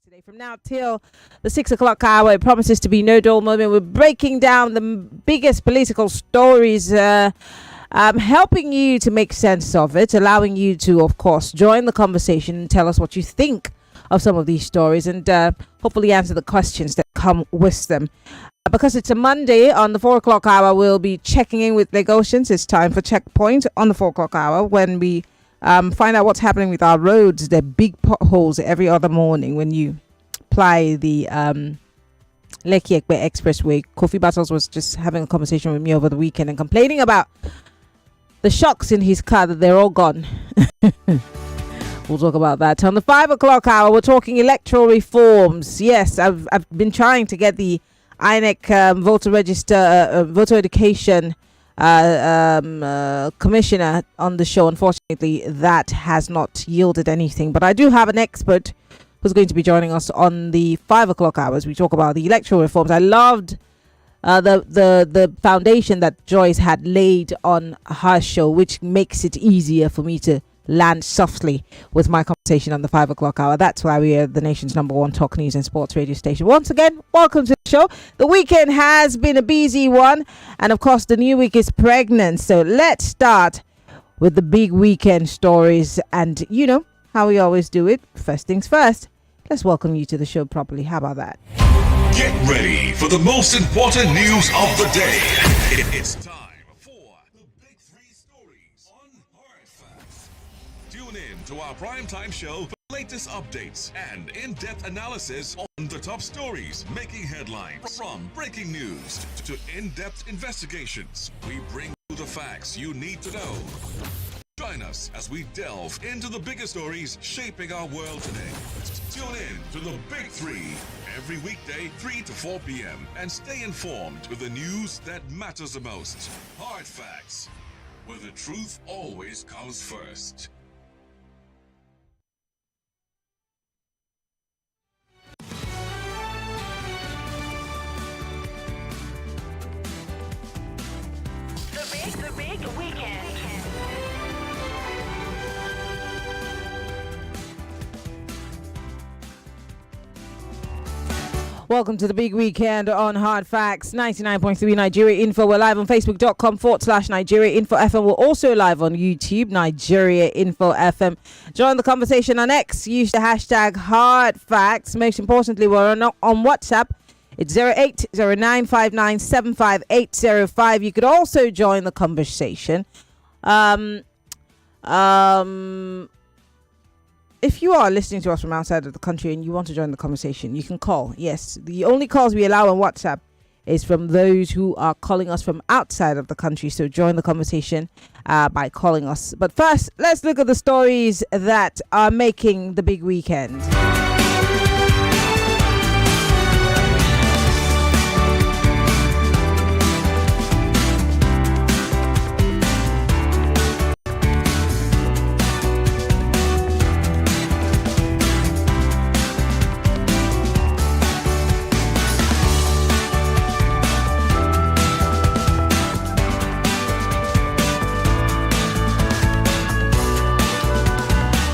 Today, from now till the 6 o'clock hour, it promises to be no dull moment. We're breaking down the biggest political stories, helping you to make sense of it, allowing you to, of course, join the conversation and tell us what you think of some of these stories, and hopefully answer the questions that come with them. Because it's a Monday, on the 4 o'clock hour, we'll be checking in with Lagosians. It's time for Checkpoint on the 4 o'clock hour, when we find out what's happening with our roads. They're big potholes every other morning when you apply the Lekki Ekpe Expressway. Kofi Battles was just having a conversation with me over the weekend and complaining about the shocks in his car, that they're all gone. We'll talk about that. On the 5 o'clock hour, we're talking electoral reforms. Yes, I've been trying to get the INEC voter register, voter education commissioner on the show. Unfortunately, that has not yielded anything, but I do have an expert who's going to be joining us on the 5 o'clock hours. We talk about the electoral reforms. I loved the foundation that Joyce had laid on her show, which makes it easier for me to land softly with my conversation on the 5 o'clock hour. That's why we are the nation's #1 talk news and sports radio station. Once again, welcome to the show. The weekend has been a busy one, and of course the new week is pregnant. So let's start with the big weekend stories, and you know how we always do it. First things first, let's welcome you to the show properly. How about that? Get ready for the most important news of the day. It's time for the big three stories on Hard Facts. Tune in to our primetime show for the latest updates and in-depth analysis on the top stories making headlines. From breaking news to in-depth investigations, we bring you the facts you need to know. Join us as we delve into the biggest stories shaping our world today. Tune in to the Big Three every weekday, 3 to 4 p.m. and stay informed with the news that matters the most. Hard Facts, where the truth always comes first. The big weekend. Welcome to the big weekend on Hard Facts 99.3 Nigeria Info. We're live on Facebook.com/Nigeria Info FM. We're also live on YouTube, Nigeria Info FM. Join the conversation on X. Use the hashtag Hard Facts. Most importantly, we're on WhatsApp. It's 0809597585. You could also join the conversation. If you are listening to us from outside of the country and you want to join the conversation, you can call. Yes, the only calls we allow on WhatsApp is from those who are calling us from outside of the country. So join the conversation by calling us. But first, let's look at the stories that are making the big weekend.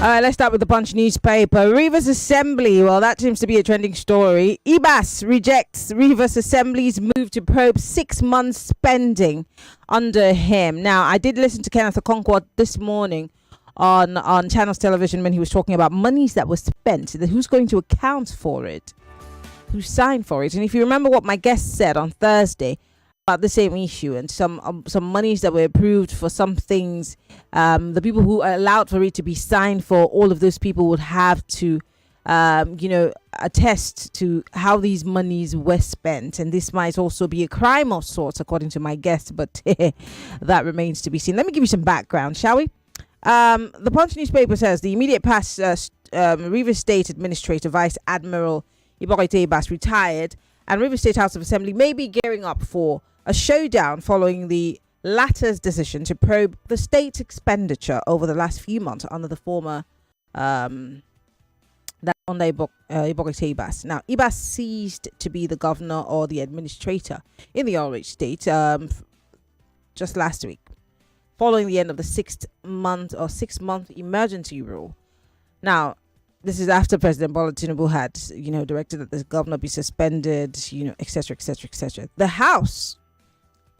All right, let's start with the Punch newspaper. Rivers Assembly, well, that seems to be a trending story. IBAS rejects Rivers Assembly's move to probe 6 months spending under him. Now, I did listen to Kenneth Okonkwo this morning on Channels Television when he was talking about monies that were spent, that who's going to account for it, who signed for it. And if you remember what my guest said on Thursday about the same issue, and some monies that were approved for some things, the people who allowed for it to be signed for, all of those people would have to attest to how these monies were spent, and this might also be a crime of sorts according to my guest, but that remains to be seen. Let me give you some background, shall we? The Punch newspaper says the immediate past Rivers State Administrator Vice Admiral Ibokoite Ibas retired, and Rivers State House of Assembly may be gearing up for a showdown following the latter's decision to probe the state's expenditure over the last few months under the former Ibokoite Ibas. Now, Ibas ceased to be the governor or the administrator in the RH state just last week, following the end of the 6 month emergency rule. Now, this is after President Bola Tinubu had, directed that the governor be suspended, etc., etc., etc. The House,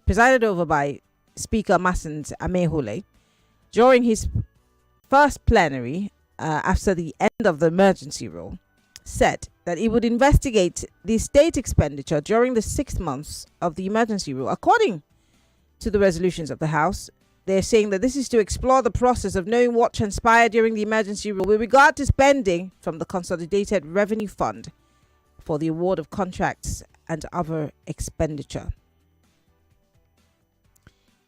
presided over by Speaker Masins Amehule, during his first plenary after the end of the emergency rule, said that it would investigate the state expenditure during the 6 months of the emergency rule. According to the resolutions of the House, they're saying that this is to explore the process of knowing what transpired during the emergency rule with regard to spending from the Consolidated Revenue Fund for the award of contracts and other expenditure.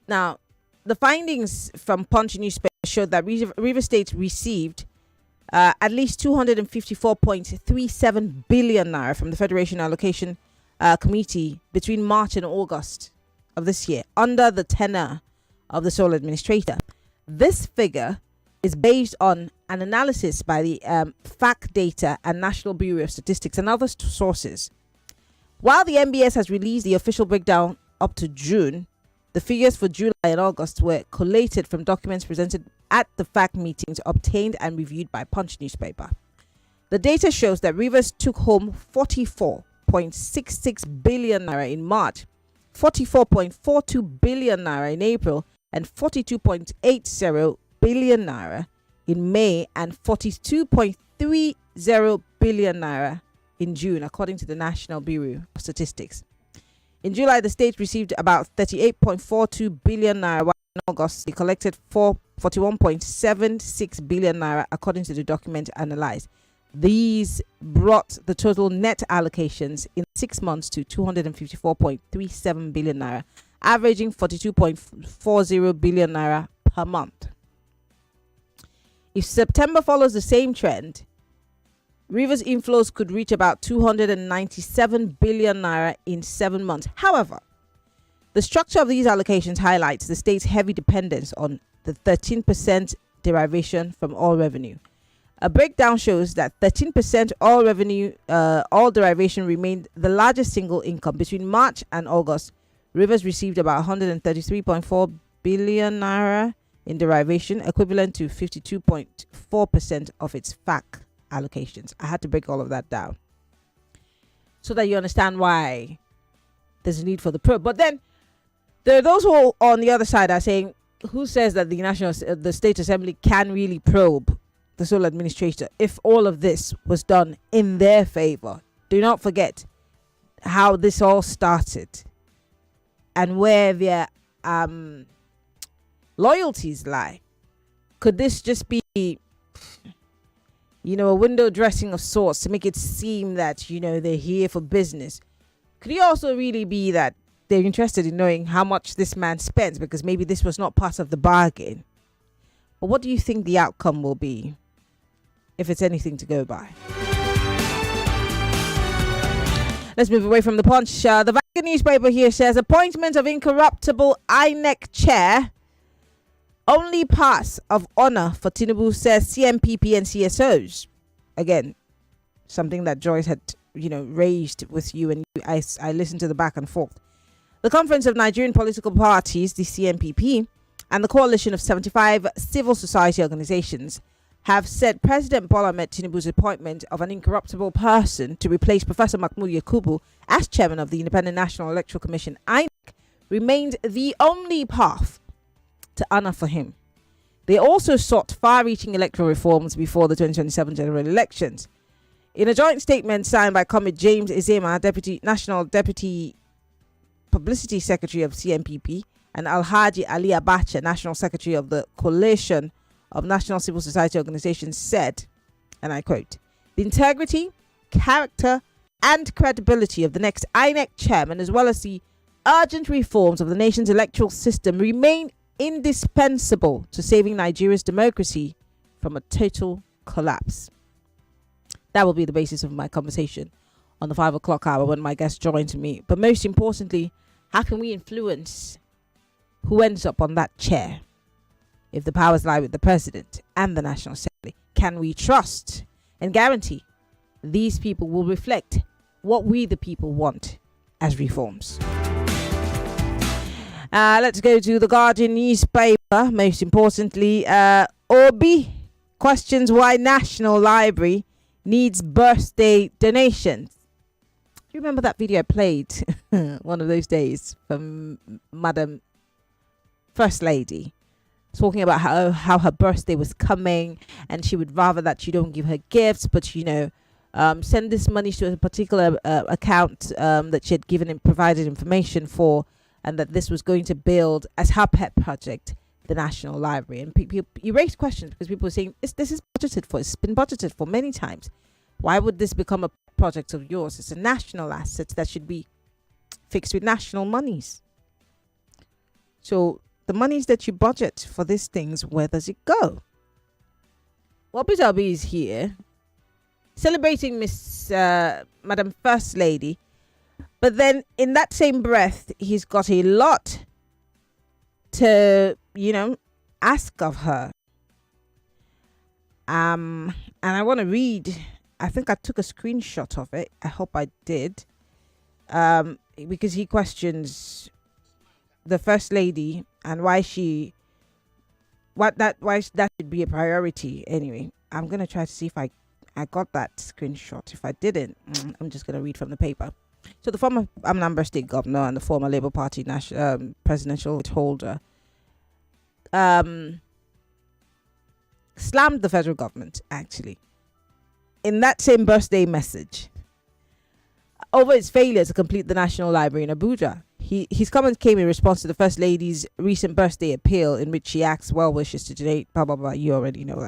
Now, the findings from Punch newspaper showed that Rivers State received at least 254.37 billion naira from the Federation Allocation Committee between March and August of this year under the tenure of the sole administrator. This figure is based on an analysis by the FAC Data and National Bureau of Statistics and other sources. While the MBS has released the official breakdown up to June, the figures for July and August were collated from documents presented at the FAC meetings obtained and reviewed by Punch newspaper. The data shows that Rivers took home 44.66 billion naira in March, 44.42 billion naira in April, and 42.80 billion naira in May, and 42.30 billion naira in June, according to the National Bureau of Statistics. In July, the state received about 38.42 billion naira, while in August, they collected 41.76 billion naira, according to the document analyzed. These brought the total net allocations in 6 months to 254.37 billion naira, averaging 42.40 billion naira per month. If September follows the same trend, Rivers inflows could reach about 297 billion naira in 7 months. However, the structure of these allocations highlights the state's heavy dependence on the 13% derivation from all revenue. A breakdown shows that 13% all revenue, all derivation remained the largest single income. Between March and August, Rivers received about 133.4 billion naira in derivation, equivalent to 52.4% of its FAC allocations. I had to break all of that down so that you understand why there's a need for the probe. But then there are those who on the other side are saying, who says that the State Assembly can really probe the sole administrator if all of this was done in their favor? Do not forget how this all started and where their loyalties lie. Could this just be, a window dressing of sorts to make it seem that, they're here for business? Could it also really be that they're interested in knowing how much this man spends, because maybe this was not part of the bargain? But what do you think the outcome will be, if it's anything to go by? Let's move away from the Punch. The Vanguard newspaper here says appointment of incorruptible INEC chair only pass of honor for Tinubu, says CMPP and CSOs. Again, something that Joyce had, raised with you, and I listened to the back and forth. The Conference of Nigerian Political Parties, the CMPP, and the coalition of 75 civil society organizations have said President Bola Ahmed Tinubu's appointment of an incorruptible person to replace Professor Mahmood Yakubu as chairman of the Independent National Electoral Commission, INEC, remained the only path to honor for him. They also sought far-reaching electoral reforms before the 2027 general elections. In a joint statement signed by Comrade James Ezema, National Deputy Publicity Secretary of CMPP, and Alhaji Ali Abacha, National Secretary of the Coalition of National Civil Society Organizations, said, and I quote, "The integrity, character, and credibility of the next INEC chairman, as well as the urgent reforms of the nation's electoral system, remain indispensable to saving Nigeria's democracy from a total collapse." That will be the basis of my conversation on the 5 o'clock hour when my guest joins me. But most importantly, how can we influence who ends up on that chair if the powers lie with the president and the National Assembly? Can we trust and guarantee these people will reflect what we the people want as reforms? Let's go to the Guardian newspaper. Most importantly, Obi questions why National Library needs birthday donations. You remember that video I played one of those days from Madam First Lady, talking about how her birthday was coming and she would rather that you don't give her gifts, but send this money to a particular account that she had given and provided information for, and that this was going to build as her pet project the National Library. And you raised questions because people were saying this is budgeted for. It's been budgeted for many times. Why would this become a project of yours? It's a national asset that should be fixed with national monies. So the monies that you budget for these things, where does it go? Well, Peter Obi is here celebrating Madam First Lady, but then in that same breath, he's got a lot to, ask of her. And I want to read. I think I took a screenshot of it. I hope I did. Because he questions the First Lady and why that should be a priority. Anyway, I'm going to try to see if I got that screenshot. If I didn't, I'm just going to read from the paper. So the former Anambra State Governor and the former Labour Party presidential holder slammed the federal government, actually, in that same birthday message, over its failure to complete the National Library in Abuja. His comment came in response to the First Lady's recent birthday appeal, in which she asked well wishes to donate, blah, blah, blah. You already know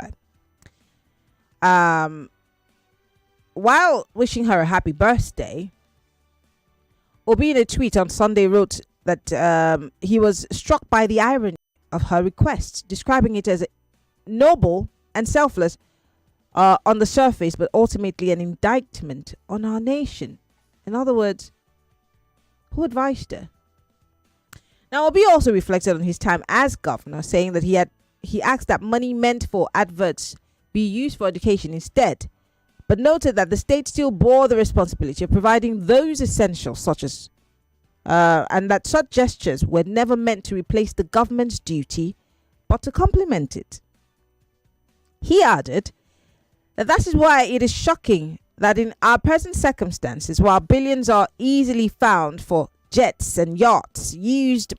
that. While wishing her a happy birthday, Obi in a tweet on Sunday wrote that he was struck by the irony of her request, describing it as noble and selfless on the surface, but ultimately an indictment on our nation. In other words, who advised her? Now, Obi also reflected on his time as governor, saying that he asked that money meant for adverts be used for education instead, but noted that the state still bore the responsibility of providing those essentials, such as and that such gestures were never meant to replace the government's duty, but to complement it. He added that is why it is shocking that in our present circumstances, while billions are easily found for jets and yachts,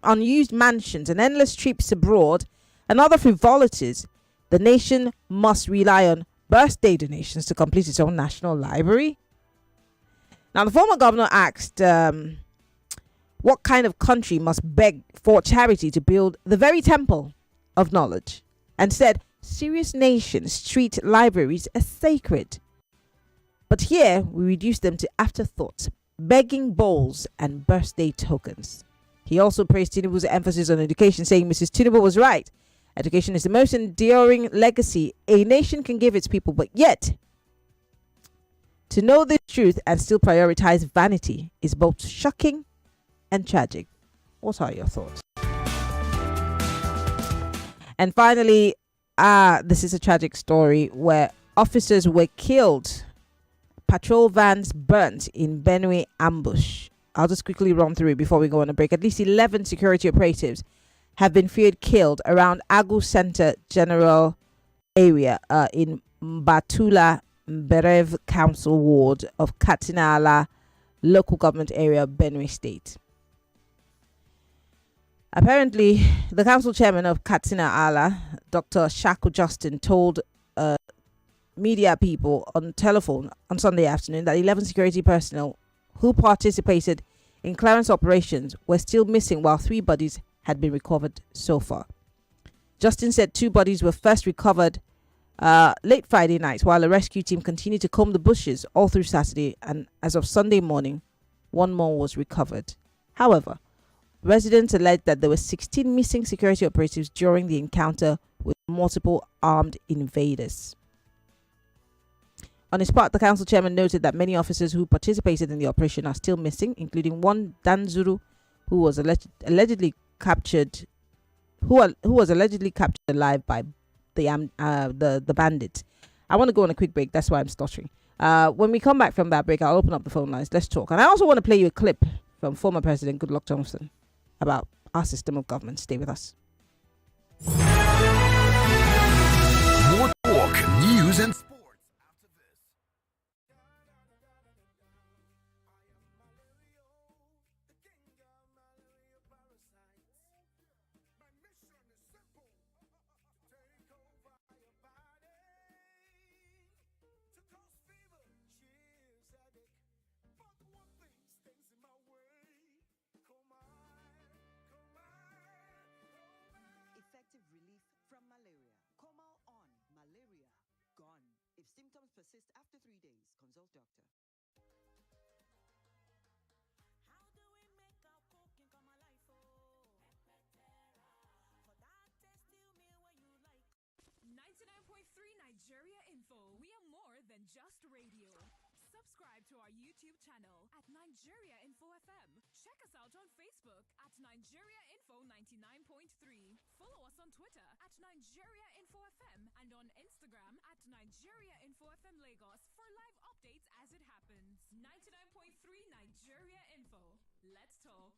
unused mansions and endless trips abroad and other frivolities, the nation must rely on birthday donations to complete its own national library. Now, the former governor asked what kind of country must beg for charity to build the very temple of knowledge, and said serious nations treat libraries as sacred. But here we reduce them to afterthoughts, begging bowls and birthday tokens. He also praised Tinubu's emphasis on education, saying Mrs. Tinubu was right. Education is the most enduring legacy a nation can give its people, but yet to know this truth and still prioritize vanity is both shocking and tragic. What are your thoughts? And finally, this is a tragic story where officers were killed, patrol vans burnt in Benue ambush. I'll just quickly run through it before we go on a break. At least 11 security operatives have been feared killed around Agu Center General area in Batula Berev Council Ward of Katsina-Ala local government area, Benue State. Apparently, the council chairman of Katsina-Ala, Dr. Shaku Justin, told media people on telephone on Sunday afternoon that 11 security personnel who participated in clearance operations were still missing, while 3 bodies had been recovered so far. Justin said 2 bodies were first recovered late Friday night, while a rescue team continued to comb the bushes all through Saturday, and as of Sunday morning, 1 more was recovered. However, residents alleged that there were 16 missing security operatives during the encounter with multiple armed invaders. On his part, the council chairman noted that many officers who participated in the operation are still missing, including one Danzuru, who was allegedly captured alive by the bandits. I want to go on a quick break. That's why I'm stuttering. When we come back from that break, I'll open up the phone lines. Let's talk. And I also want to play you a clip from former President Goodluck Jonathan about our system of government. Stay with us. More talk, gone. If symptoms persist after 3 days, consult doctor. How do we make our cooking come alive? For that tasty meal where you like. 99.3 Nigeria Info. We are more than just radio. Subscribe to our YouTube channel at Nigeria Info FM. Check us out on Facebook at Nigeria Info 99.3. Follow us on Twitter at Nigeria Info FM and on Instagram at Nigeria Info FM Lagos for live updates as it happens. 99.3 Nigeria Info. Let's talk.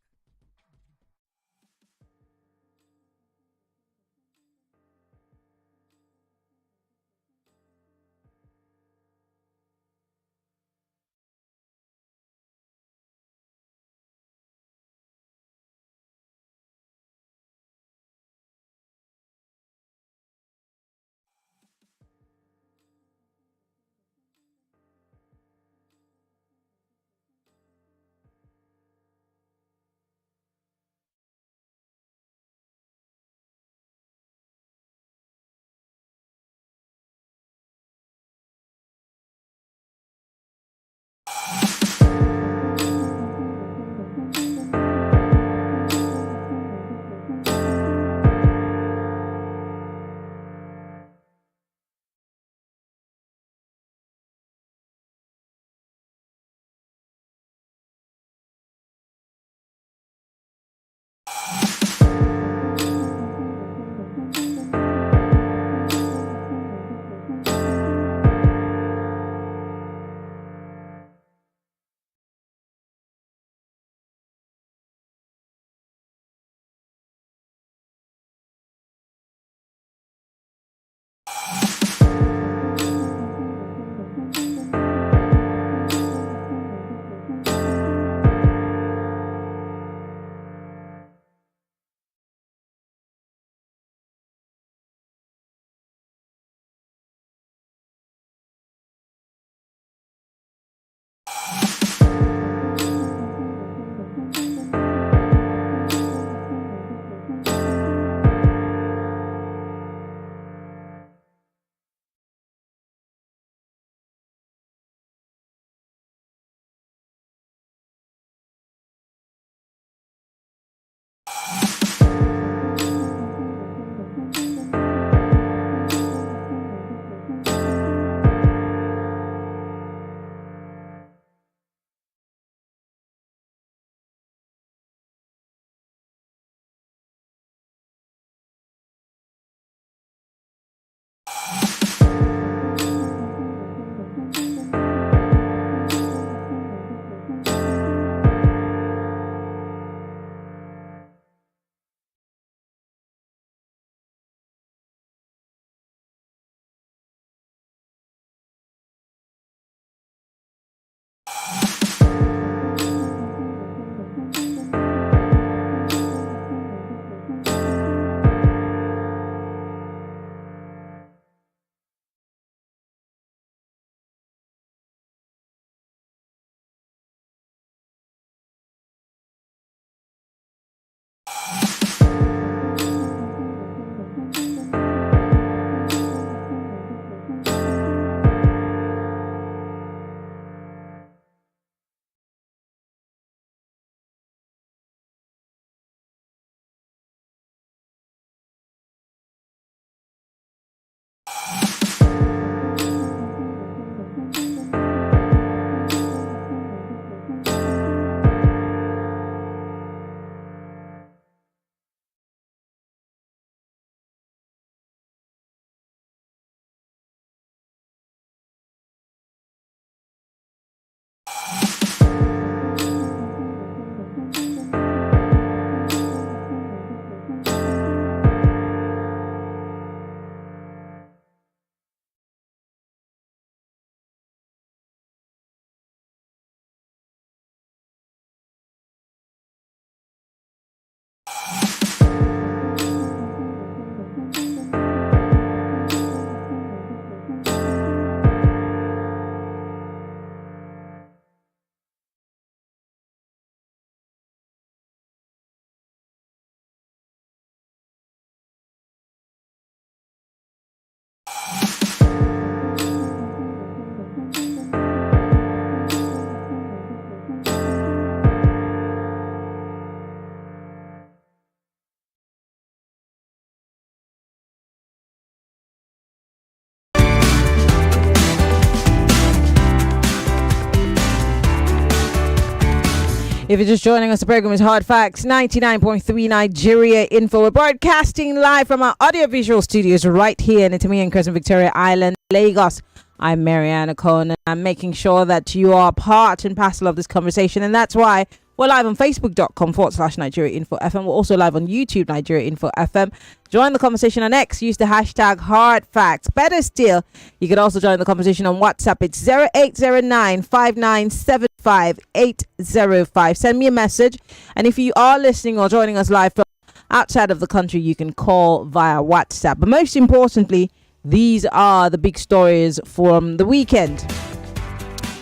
If you're just joining us, the program is Hard Facts 99.3 Nigeria Info. We're broadcasting live from our audiovisual studios right here in Itami and Crescent, Victoria Island, Lagos. I'm Maryann Okon, and I'm making sure that you are part and parcel of this conversation, and that's why we're live on facebook.com/Nigeria Info FM. We're also live on YouTube, Nigeria Info FM. Join the conversation on X. Use the hashtag Hard Facts. Better still, you can also join the conversation on WhatsApp. It's 0809-5975805. Send me a message. And if you are listening or joining us live from outside of the country, you can call via WhatsApp. But most importantly, these are the big stories from the weekend.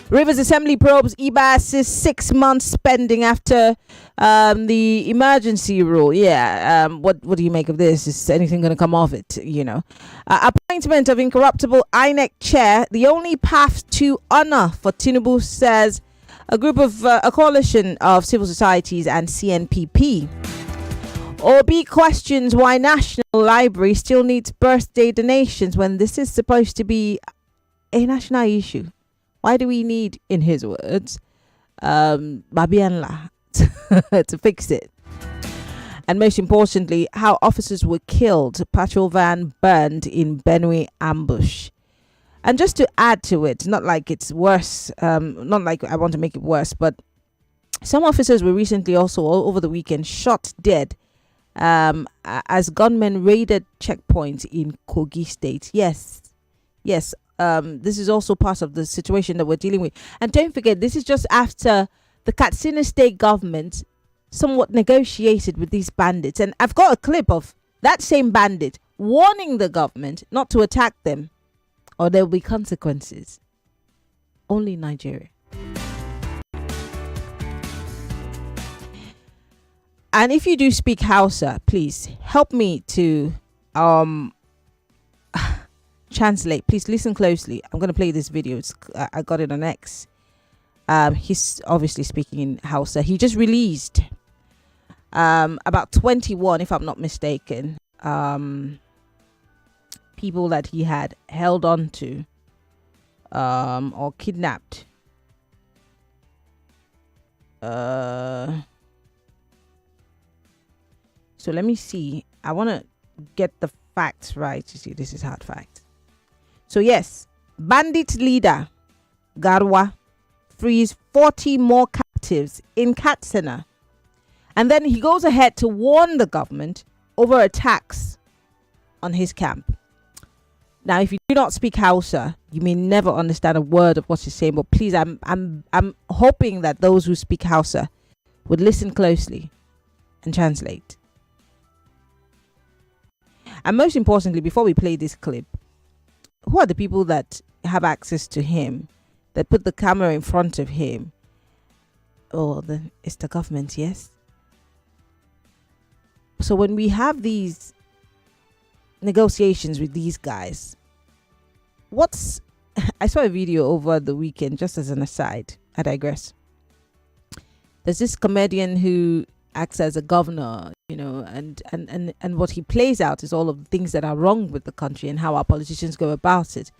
Rivers Assembly probes EBAS's 6 months spending after the emergency rule. What do you make of this? Is anything going to come of it? Appointment of incorruptible INEC chair, the only path to honor for Tinubu, says a coalition of civil societies and CNPP. Obi questions why National Library still needs birthday donations when this is supposed to be a national issue. Why do we need, in his words, Babianla to fix it? And most importantly, how officers were killed, patrol van burned in Benue ambush. And just to add to it, not like it's worse, not like I want to make it worse, but some officers were recently also all over the weekend shot dead as gunmen raided checkpoints in Kogi State. Yes. This is also part of the situation that we're dealing with. And don't forget, this is just after the Katsina state government somewhat negotiated with these bandits. And I've got a clip of that same bandit warning the government not to attack them or there will be consequences. Only in Nigeria. And if you do speak Hausa, please help me to translate. Please listen closely. I'm going to play this video. I got it on X. He's obviously speaking in Hausa. He just released about 21, if I'm not mistaken, people that he had held on to or kidnapped. So let me see. I want to get the facts right. You see, this is hard fact. So yes, bandit leader Garwa frees 40 more captives in Katsina. And then he goes ahead to warn the government over attacks on his camp. Now, if you do not speak Hausa, you may never understand a word of what he's saying. But please, I'm hoping that those who speak Hausa would listen closely and translate. And most importantly, before we play this clip, who are the people that have access to him, that put the camera in front of him? Oh, then it's the government, yes. So when we have these negotiations with these guys, I saw a video over the weekend, just as an aside, I digress. There's this comedian who acts as a governor, and what he plays out is all of the things that are wrong with the country and how our politicians go about it.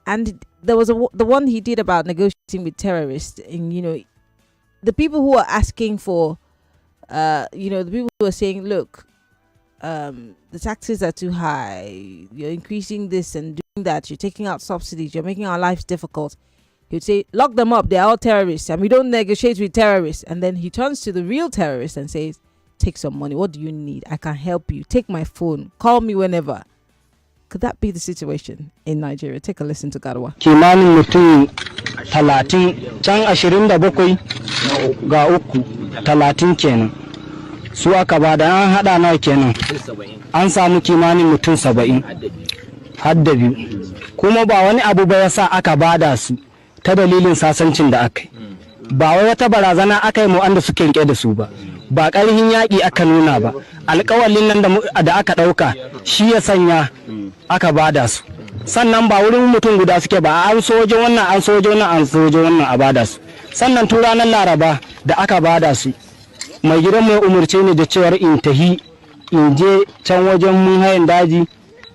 And there was the one he did about negotiating with terrorists, and the people who are asking for, the people who are saying, look, the taxes are too high, you're increasing this and doing that, you're taking out subsidies, you're making our lives difficult. He would say, lock them up, they're all terrorists and we don't negotiate with terrorists. And then he turns to the real terrorists and says, take some money, what do you need? I can help you, take my phone, call me whenever. Could that be the situation in Nigeria? Take a listen to Garwa. Kimanin mutum 30 can 27 ga 30 kenan. Su aka bada an hada nawa kenan. An samu kimanin mutum 70 har da biyu. Kuma ba wani abu ba yasa aka bada su ta dalilin sasancin da aka yi. Ba wai wata barazana aka yi mu anda suke rike da su ba. Ba ƙarhin yaƙi aka nuna ba. Alƙawalin nan da aka ɗauka shi ya sanya aka bada su. Sannan ba wurin mutum guda suke ba, an soje wannan an soje wannan an soje wannan a bada su. Sannan tun ranar Laraba da aka bada su, mai gidan mai umurce ni da cewar in tahi in je can wajen mun hayan daji,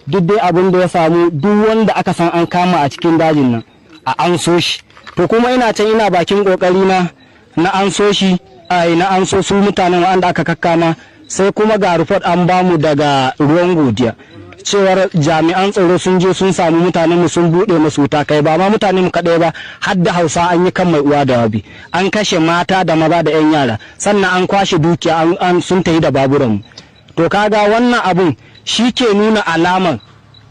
duk dai abin da ya samu duk wanda aka san an kama a cikin dajin nan a an so shi. To kuma ina can ina bakin kokari na na an so shi na an so su mutanen wanda aka kakkama, sai kuma ga report an bamu daga ruwan godiya cewar jami'an tsaro sun je sun samu mutanen mu sun bude musu wuta, kai ba ma mutanen mu kadai ba, har da Hausa an yi kan mai uwa da wabi, an kashe mata da maza da yan yara, sannan an kwashe dukiya an sun tafi da baburan mu. To kaga wannan abun shi ke nuna alaman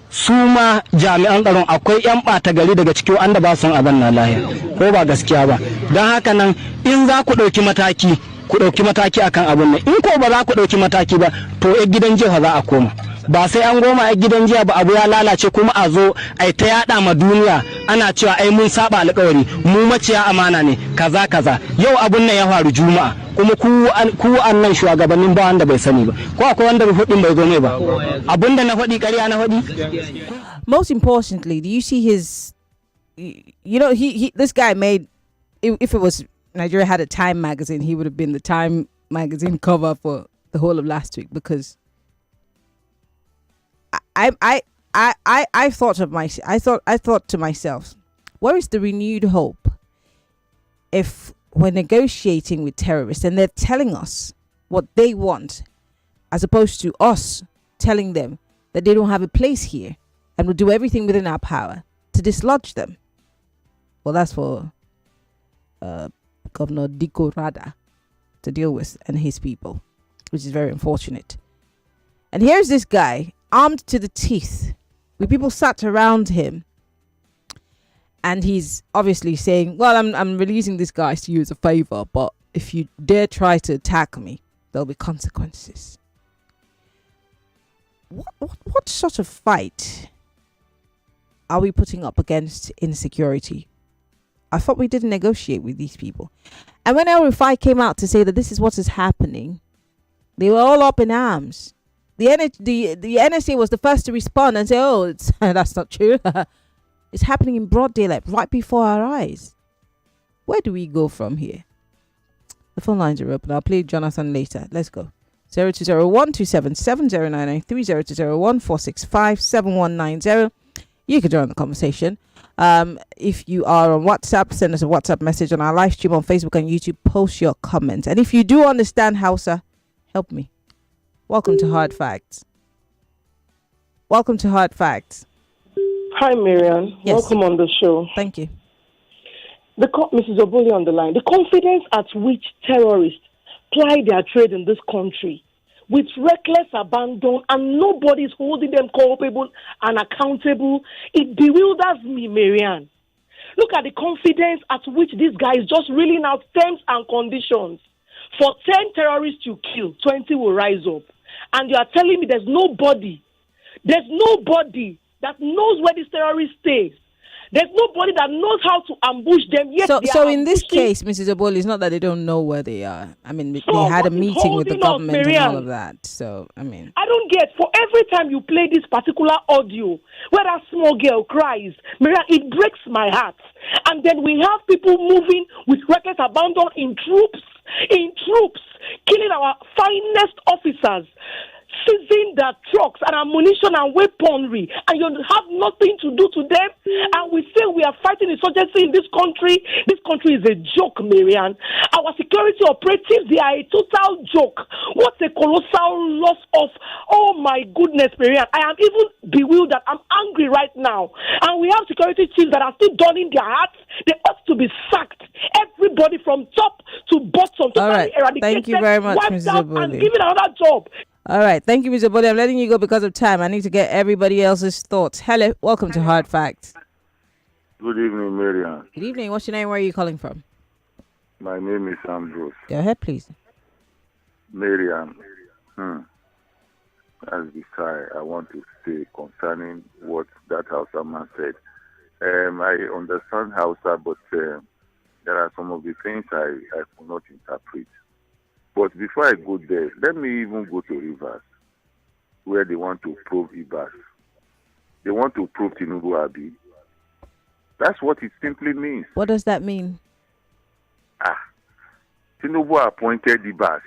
su ma jami'an tsaron akwai 'yan ɓata gari daga cikin wanda ba son abin na lahiya, ko ba gaskiya ba. Don haka nan in za ku ɗauki mataki, ku ɗauki mataki akan abin nan, in ko ba za ku ɗauki mataki ba to gidan jiha za a koma. Ba sai an goma a gidan jiya ba, abu ya lalace kuma a zo ai ta yada ma duniya ana cewa ai mun saba alƙawari, mu maciya amana ne, kaza kaza. Yau abun nan ya faru Juma'a, kuma ku annan shugabannin ba wanda bai sani ba, ko akwai wanda rufudin bai zo mai ba. Abun da na faɗi ƙarya na faɗi. Most importantly, do you see his, he this guy made, if it was Nigeria had a Time magazine, he would have been the Time magazine cover for the whole of last week, because I thought to myself, where is the renewed hope if we're negotiating with terrorists and they're telling us what they want, as opposed to us telling them that they don't have a place here and we'll do everything within our power to dislodge them? Well, that's for Governor Diko Rada to deal with and his people, which is very unfortunate. And here's this guy, armed to the teeth, with people sat around him, and he's obviously saying, well, I'm releasing these guys to you as a favor, but if you dare try to attack me, there'll be consequences. What sort of fight are we putting up against insecurity? I thought we didn't negotiate with these people. And when El Rufai came out to say that this is what is happening, they were all up in arms. The NSA was the first to respond and say, oh, that's not true. It's happening in broad daylight, right before our eyes. Where do we go from here? The phone lines are open. I'll play Jonathan later. Let's go. 0201-277-09930, You can join the conversation. If you are on WhatsApp, send us a WhatsApp message on our live stream on Facebook and YouTube. Post your comments. And if you do understand Hausa, help me. Welcome to Hard Facts. Welcome to Hard Facts. Hi, Maryann. Yes. Welcome on the show. Thank you. Mrs. Oboli on the line. The confidence at which terrorists ply their trade in this country with reckless abandon and nobody is holding them culpable and accountable, it bewilders me, Maryann. Look at the confidence at which this guy is just reeling out terms and conditions. For 10 terrorists you kill, 20 will rise up. And you are telling me there's nobody that knows where this terrorist stays. There's nobody that knows how to ambush them. Yet so in this case, Mrs. Oboli, it's not that they don't know where they are. I mean, they had a meeting with the government and all of that. So, I mean, I don't get, for every time you play this particular audio where that small girl cries, Maryann, it breaks my heart. And then we have people moving with reckless abandon in troops, killing our finest officers, seizing their trucks and ammunition and weaponry, and you have nothing to do to them. And we say we are fighting insurgency in this country. This country is a joke, Maryann. Our security operatives, they are a total joke. What a colossal loss of, oh my goodness, Maryann. I am even bewildered. I'm angry right now. And we have security chiefs that are still donning their hats. They ought to be sacked. Everybody from top to bottom. All right. Thank you very much, Mrs. Oboli. And given another job. All right. Thank you, Mr. Oboli. I'm letting you go because of time. I need to get everybody else's thoughts. Hello. Welcome to Hard Facts. Good evening, Maryann. Good evening. What's your name? Where are you calling from? My name is Ambrose. Go ahead, please. Maryann, as besides, I want to say concerning what that Hausa man said. I understand Hausa, but there are some of the things I could not interpret. But before I go there, let me even go to Rivers, where they want to probe Ibas. They want to probe Tinubu Abi. That's what it simply means. What does that mean? Tinubu appointed Ibas.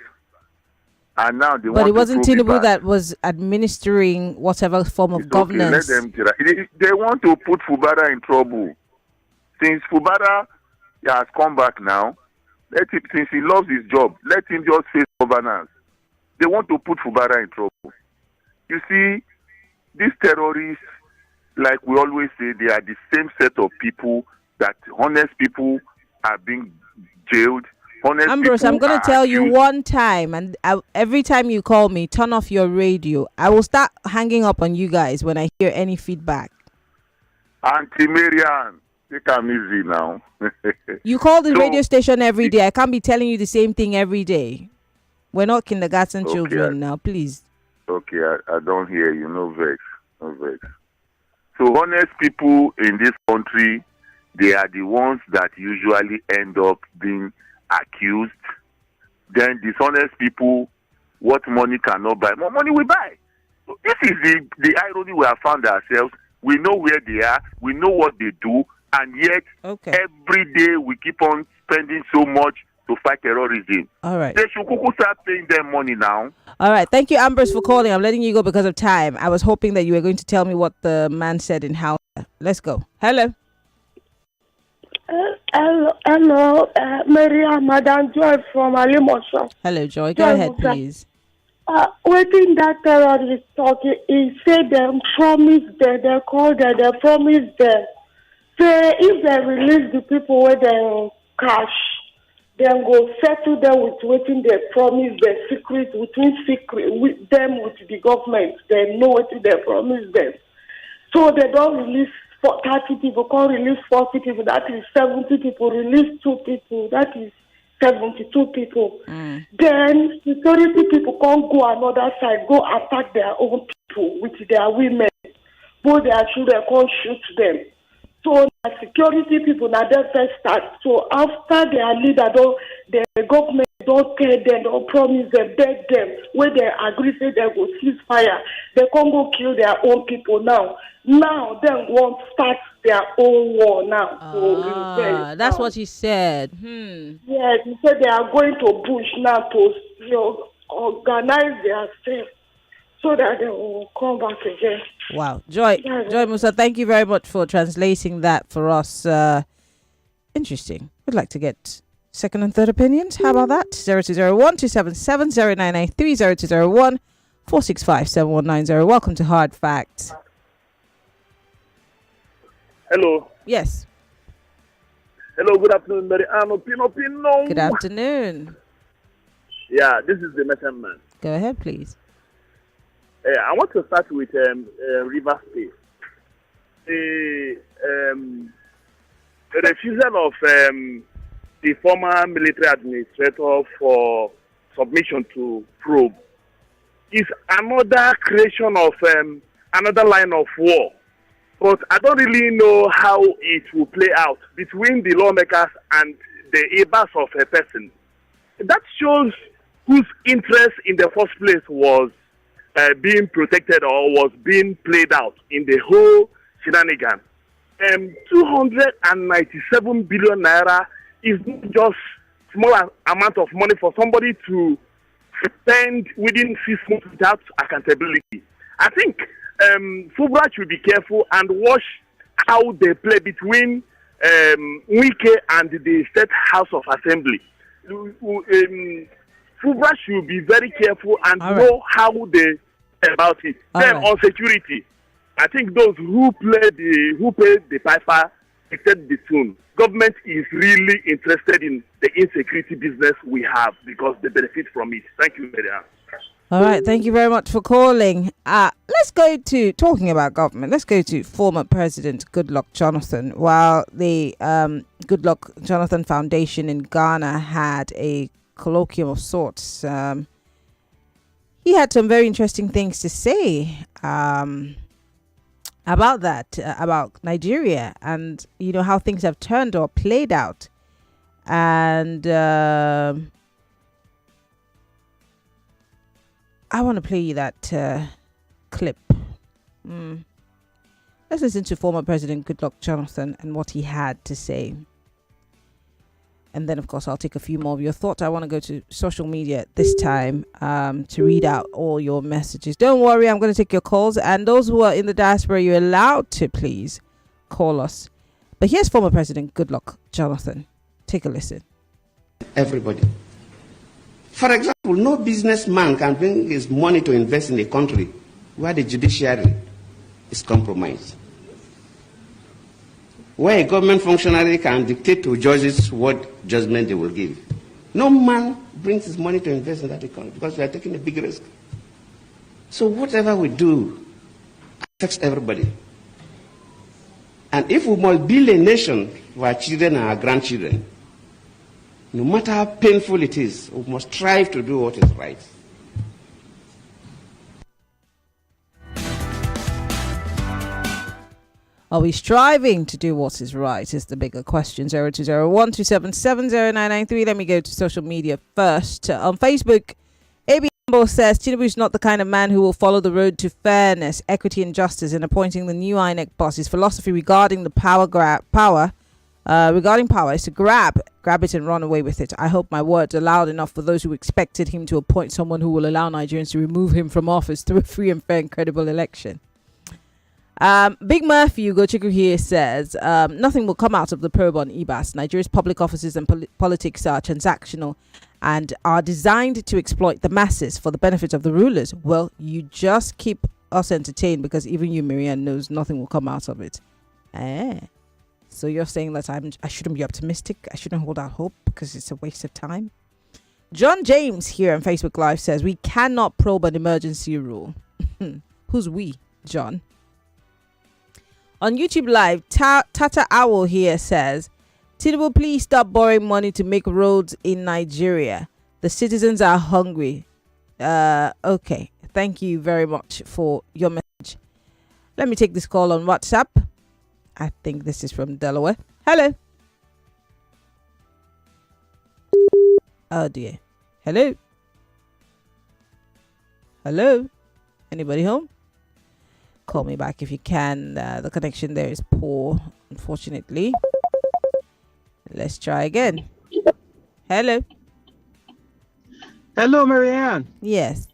And now they want to probe But it wasn't Tinubu Ibas. that was administering whatever form of It's governance. Okay, let them. They want to put Fubara in trouble. Since Fubara has come back now, Let him, since he loves his job, let him just face governance. They want to put Fubara in trouble. You see, these terrorists, like we always say, they are the same set of people that honest people are being jailed. Honest Ambrose, people I'm going are to tell you accused. one time, and every time you call me, turn off your radio. I will start hanging up on you guys when I hear any feedback. Auntie Maryann, take them easy now. You call the So, radio station every day. I can't be telling you the same thing every day. We're not kindergarten Okay, children now, please. Okay, I don't hear you. No vex. No vex. So honest people in this country, they are the ones that usually end up being accused. Then dishonest people, what money cannot buy, more money we buy. So this is the irony we have found ourselves. We know where they are, we know what they do, and yet every day we keep on spending so much to fight terrorism. All right. They should start paying them money now. All right. Thank you, Ambrose, for calling. I'm letting you go because of time. I was hoping that you were going to tell me what the man said in Hausa. Let's go. Hello. Hello, Maria, Madam Joy from Alimosho. Hello, Joy. Go ahead, please. Waiting that terrorist talking, he said them promise them, they call them, they promise them. Say if they release the people where they cash, then go settle them with waiting they promise the secret with them with the government. They know what they promise them. So they don't release 30 people, can't release 40 people, that is 70 people, release 2 people, that is 72 people. Then security people can't go another side, go attack their own people with their women. Both their children can't shoot them. So the security people now they first start. So after their leader the government don't tell them, don't promise them, beg them, when they agree say they go cease fire, they can't go kill their own people now. Now they want start their own war now. That's what he said. Yes, he said they are going to bush now to organize themselves so that they will come back again. Wow. Joy Musa, thank you very much for translating that for us. Interesting. We'd like to get second and third opinions. How about that? 0201 277 0993 0201 465 7190. Welcome to Hard Facts. Hello. Yes. Hello, good afternoon, Maryann Okon. Good afternoon. Yeah, this is the Metan man. Go ahead, please. I want to start with River State. The refusal of the former military administrator for submission to probe is another creation of another line of war. But I don't really know how it will play out between the lawmakers and the neighbors of a person. That shows whose interest in the first place was being protected or was being played out in the whole shenanigan. 297 billion naira is not just small amount of money for somebody to spend within 6 months without accountability. I think Fubra should be careful and watch how they play between Wike and the State House of Assembly. Fubra should be very careful and know how they about it. Then on security, I think those who pay the piper dictate the tune. Government is really interested in the insecurity business we have because they benefit from it. Thank you very much. All right, thank you very much for calling. Let's go to talking about government. Let's go to former President Goodluck Jonathan. While the Goodluck Jonathan Foundation in Ghana had a colloquium of sorts, he had some very interesting things to say about that, about Nigeria, and you know how things have turned or played out. And I want to play you that clip. Let's listen to former President Goodluck Jonathan and what he had to say. And then, of course, I'll take a few more of your thoughts. I want to go to social media this time to read out all your messages. Don't worry, I'm going to take your calls. And those who are in the diaspora, you're allowed to please call us. But here's former President Goodluck Jonathan. Take a listen. everybody. For example, no businessman can bring his money to invest in a country where the judiciary is compromised, where a government functionary can dictate to judges what judgment they will give. No man brings his money to invest in that economy because we are taking a big risk. So whatever we do affects everybody. And if we must build a nation for our children and our grandchildren, no matter how painful it is, we must strive to do what is right. Are we striving to do what is right is the bigger question. 020127709993. Let me go to social media first. On Facebook, AB Ambo says Tinubu is not the kind of man who will follow the road to fairness, equity and justice in appointing the new INEC boss. His philosophy regarding the power is to grab it and run away with it. I hope my words are loud enough for those who expected him to appoint someone who will allow Nigerians to remove him from office through a free and fair and credible election. Big Murphy Ugochukwu here says nothing will come out of the probe on EBAS. Nigeria's public offices and politics are transactional and are designed to exploit the masses for the benefit of the rulers. Well, you just keep us entertained because even you, Maryann, knows nothing will come out of it. So you're saying that I shouldn't be optimistic? I shouldn't hold out hope because it's a waste of time? John James here on Facebook Live says we cannot probe an emergency rule. Who's we, John? On YouTube Live, Tata Owl here says, Tinubu, please stop borrowing money to make roads in Nigeria. The citizens are hungry. Okay. Thank you very much for your message. Let me take this call on WhatsApp. I think this is from Delaware. Hello. Oh dear. Hello. Hello. Anybody home? Call me back if you can. The connection there is poor, unfortunately. Let's try again. Hello. Hello, Maryann. Yes.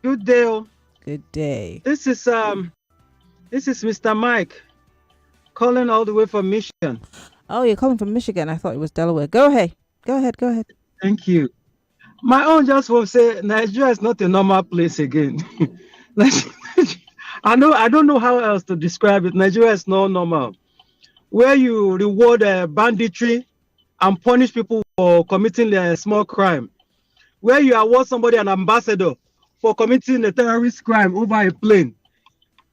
Good day. Good day. This is Mr. Mike calling all the way from Michigan. Oh, you're calling from Michigan. I thought it was Delaware. Go ahead. Thank you. My own just will say Nigeria is not a normal place again. I don't know how else to describe it. Nigeria is not normal. Where you reward banditry and punish people for committing a small crime. Where you award somebody an ambassador for committing a terrorist crime over a plane.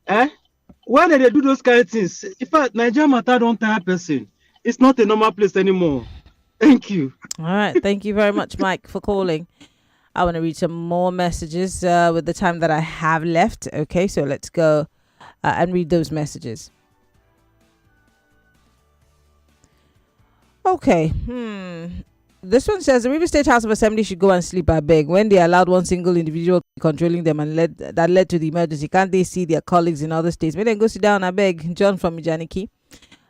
Why do they do those kind of things? In fact, Nigeria matter don't tire person. It's not a normal place anymore. Thank you. All right. Thank you very much, Mike, for calling. I want to read some more messages with the time that I have left. Okay, so let's go and read those messages. Okay. This one says the River State House of Assembly should go and sleep, I beg. When they allowed one single individual controlling them and that led to the emergency, can't they see their colleagues in other states? May they go sit down, I beg. John from Ijaniki.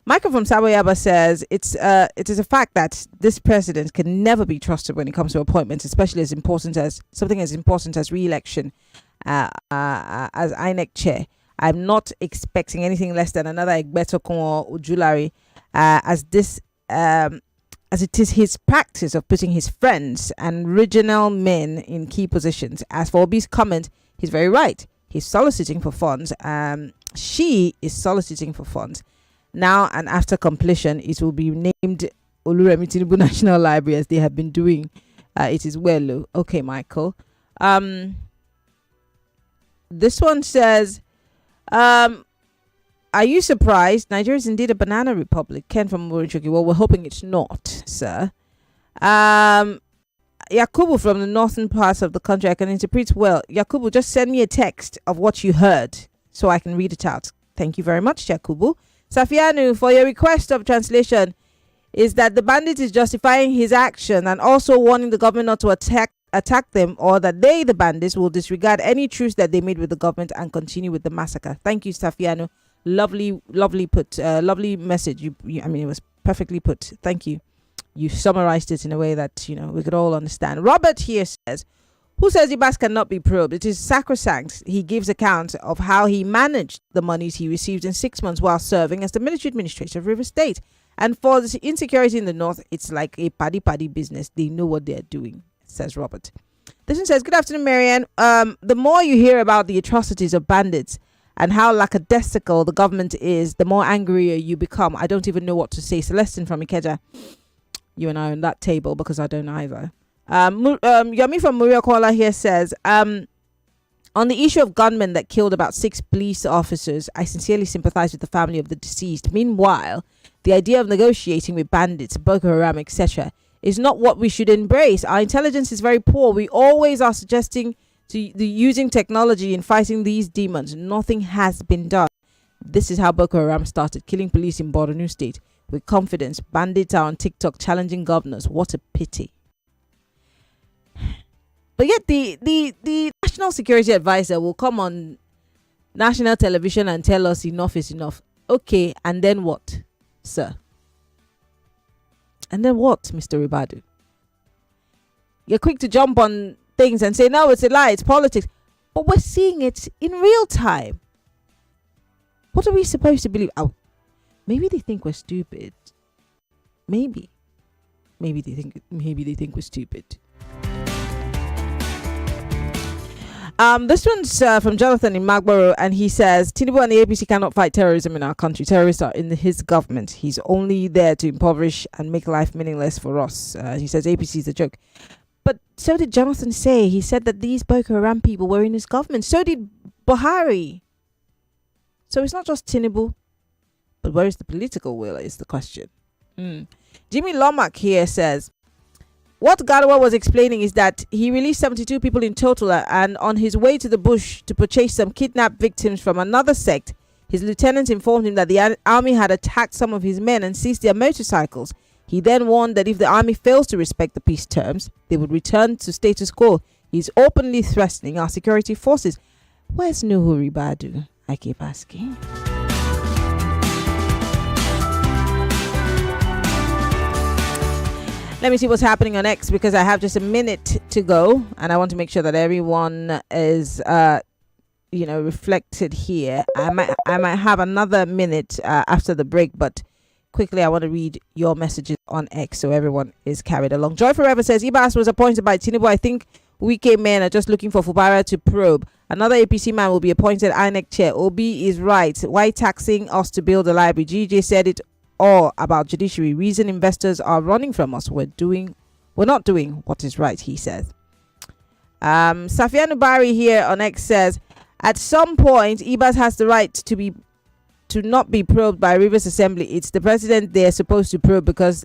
Michael from Saboyaba says it is a fact that this president can never be trusted when it comes to appointments, especially something as important as re-election as INEC chair. I'm not expecting anything less than another Egbetokun or Ujulari as it is his practice of putting his friends and regional men in key positions. As for Obi's comment, he's very right. He's soliciting for funds. She is soliciting for funds. Now and after completion, it will be named Oluremi Tinubu National Library as they have been doing. It is well. Okay, Michael. This one says, are you surprised? Nigeria is indeed a banana republic. Ken from Morichoki. Well, we're hoping it's not, sir. Yakubu from the northern parts of the country. I can interpret well. Yakubu, just send me a text of what you heard so I can read it out. Thank you very much, Yakubu. Safianu, for your request of translation, is that the bandit is justifying his action and also warning the government not to attack them, or that they, the bandits, will disregard any truce that they made with the government and continue with the massacre. Thank you, Safianu. Lovely put. Lovely message. I mean, it was perfectly put. Thank you. You summarized it in a way that, we could all understand. Robert here says, who says Ibas cannot be probed? It is sacrosanct. He gives account of how he managed the monies he received in 6 months while serving as the military administrator of River State. And for the insecurity in the north, it's like a paddy business. They know what they're doing, says Robert. This one says, good afternoon, Maryann. The more you hear about the atrocities of bandits and how lackadaisical the government is, the more angrier you become. I don't even know what to say. Celestine from Ikeja, you and I are on that table because I don't either. Yomi from Maryann here says, on the issue of gunmen that killed about 6 police officers, I sincerely sympathize with the family of the deceased. Meanwhile, the idea of negotiating with bandits, Boko Haram, etc., is not what we should embrace. Our intelligence is very poor. We always are suggesting to the using technology in fighting these demons. Nothing has been done. This is how Boko Haram started, killing police in Borno State with confidence. Bandits are on TikTok challenging governors. What a pity. But yet the National Security Advisor will come on national television and tell us enough is enough. Okay, and then what, sir? And then what, Mr. Ribadu? You're quick to jump on things and say, no, it's a lie, it's politics. But we're seeing it in real time. What are we supposed to believe? Oh, maybe they think we're stupid. Maybe they think we're stupid. This one's from Jonathan in Magboro, and he says, Tinubu and the APC cannot fight terrorism in our country. Terrorists are in his government. He's only there to impoverish and make life meaningless for us. He says APC is a joke. But so did Jonathan say. He said that these Boko Haram people were in his government. So did Buhari. So it's not just Tinubu, but where is the political will is the question. Jimmy Lomack here says, what Gadawa was explaining is that he released 72 people in total, and on his way to the bush to purchase some kidnapped victims from another sect, his lieutenants informed him that the army had attacked some of his men and seized their motorcycles. He then warned that if the army fails to respect the peace terms, they would return to status quo. He's openly threatening our security forces. Where's Nuhu Ribadu? I keep asking. Let me see what's happening on X, because I have just a minute to go and I want to make sure that everyone is reflected here. I might have another minute after the break, but quickly I want to read your messages on X so everyone is carried along. Joy Forever says, Ibas was appointed by Tinubu. I think Wike men are just looking for Fubara to probe. Another APC man will be appointed INEC chair. Obi is right. Why taxing us to build a library? GJ said it all about judiciary. Reason investors are running from us. We're not doing what is right, he says. Safian Ubari here on X says, at some point Ibas has the right to not be probed by Rivers Assembly. It's the president they're supposed to probe, because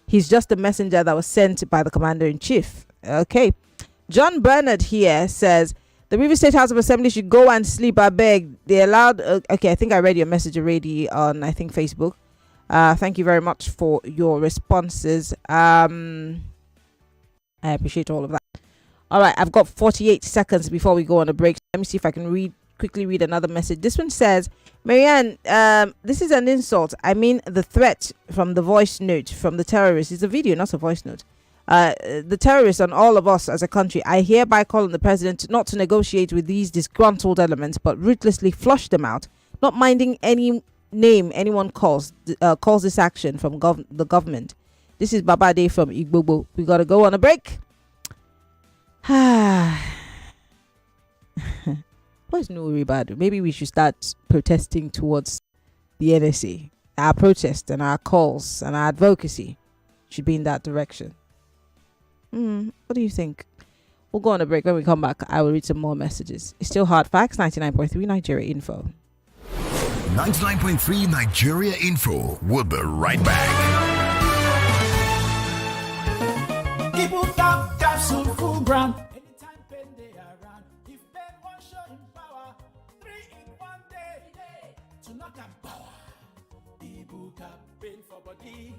he's just a messenger that was sent by the commander-in-chief. Okay. John Bernard here says, the Rivers State House of Assembly should go and sleep. I beg. They allowed. Okay, I think I read your message already on, I think, Facebook. Thank you very much for your responses. I appreciate all of that. All right, I've got 48 seconds before we go on a break. Let me see if I can quickly read another message. This one says, Maryann, this is an insult. I mean, the threat from the voice note from the terrorists is a video, not a voice note. The terrorists on all of us as a country. I hereby call on the president not to negotiate with these disgruntled elements, but ruthlessly flush them out, not minding any name anyone calls this action from the government. This is Babade from Igbobo. We gotta go on a break. Where's Nuri Badu? Maybe we should start protesting towards the NSA. Our protest and our calls and our advocacy should be in that direction. What do you think? We'll go on a break. When we come back, I will read some more messages. It's still Hard Facts, 99.3 Nigeria Info. 99.3 Nigeria Info. We'll be right back. People tap capsule full brand. Anytime pen they around. If pen one shot in power, 3 in 1 day. To knock and power. Ibuka pen for body.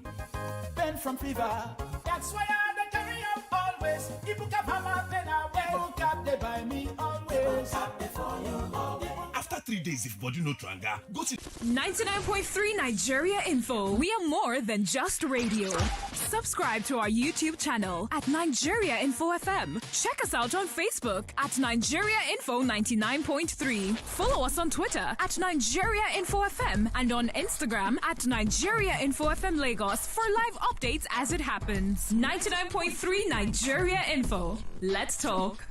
Pen from fever. That's why I carry up always. Ibuka hammer pen away. Ibuka they buy me always. Ibuka they for you always. After 3 days if body no tranga. Go to 99.3 Nigeria Info. We are more than just radio. Subscribe to our YouTube channel at Nigeria Info FM. Check us out on Facebook at Nigeria Info 99.3. Follow us on Twitter at Nigeria Info FM and on Instagram at Nigeria Info FM Lagos for live updates as it happens. 99.3 Nigeria Info. Let's talk.